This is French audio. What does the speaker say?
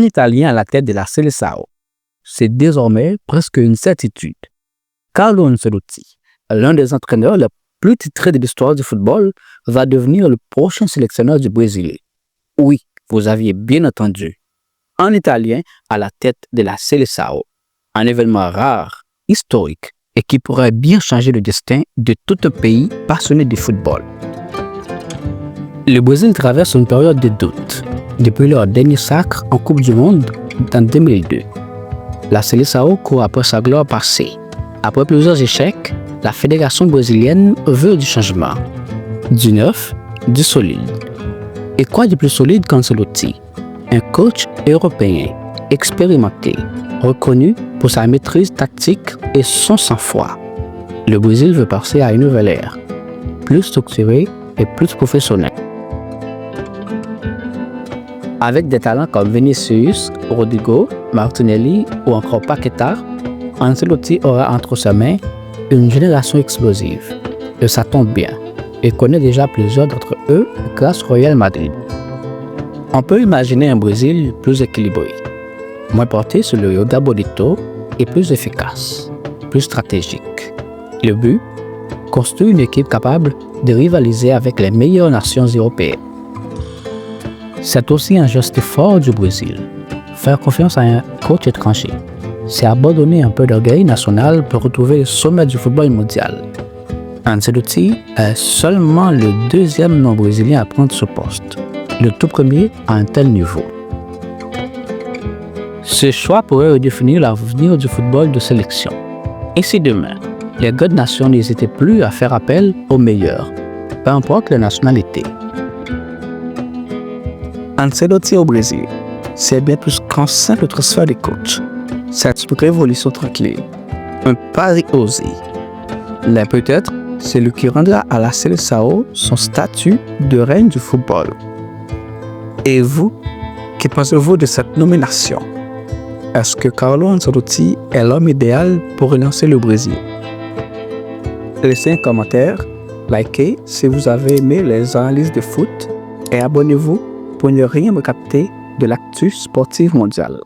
Un Italien à la tête de la Seleção. C'est désormais presque une certitude. Carlo Ancelotti, l'un des entraîneurs les plus titrés de l'histoire du football, va devenir le prochain sélectionneur du Brésil. Oui, vous aviez bien entendu. Un Italien à la tête de la Seleção. Un événement rare, historique et qui pourrait bien changer le destin de tout un pays passionné de football. Le Brésil traverse une période de doute depuis leur dernier sacre en Coupe du Monde en 2002. La Seleção court après sa gloire passée. Après plusieurs échecs, la fédération brésilienne veut du changement, du neuf, du solide. Et quoi de plus solide qu'Ancelotti? Un coach européen, expérimenté, reconnu pour sa maîtrise tactique et son sang-froid. Le Brésil veut passer à une nouvelle ère, plus structurée et plus professionnelle. Avec des talents comme Vinicius, Rodrigo, Martinelli ou encore Paquetá, Ancelotti aura entre ses mains une génération explosive. Et ça tombe bien, il connaît déjà plusieurs d'entre eux grâce au Real Madrid. On peut imaginer un Brésil plus équilibré, moins porté sur le Yoga Bonito et plus efficace, plus stratégique. Le but, construire une équipe capable de rivaliser avec les meilleures nations européennes. C'est aussi un geste fort du Brésil. Faire confiance à un coach étranger, c'est abandonner un peu d'orgueil national pour retrouver le sommet du football mondial. Ancelotti est seulement le deuxième non-brésilien à prendre ce poste, le tout premier à un tel niveau. Ce choix pourrait redéfinir l'avenir du football de sélection. Et si demain, les gars de nation n'hésitaient plus à faire appel aux meilleurs, peu importe la nationalité. Ancelotti au Brésil, c'est bien plus qu'un simple transfert de coach. C'est une révolution tranquille, un pari osé. Mais peut-être, c'est lui qui rendra à la Seleção son statut de reine du football. Et vous, que pensez-vous de cette nomination? Est-ce que Carlo Ancelotti est l'homme idéal pour relancer le Brésil? Laissez un commentaire, likez si vous avez aimé les analyses de foot et abonnez-vous pour ne rien me capter de l'actu sportive mondiale.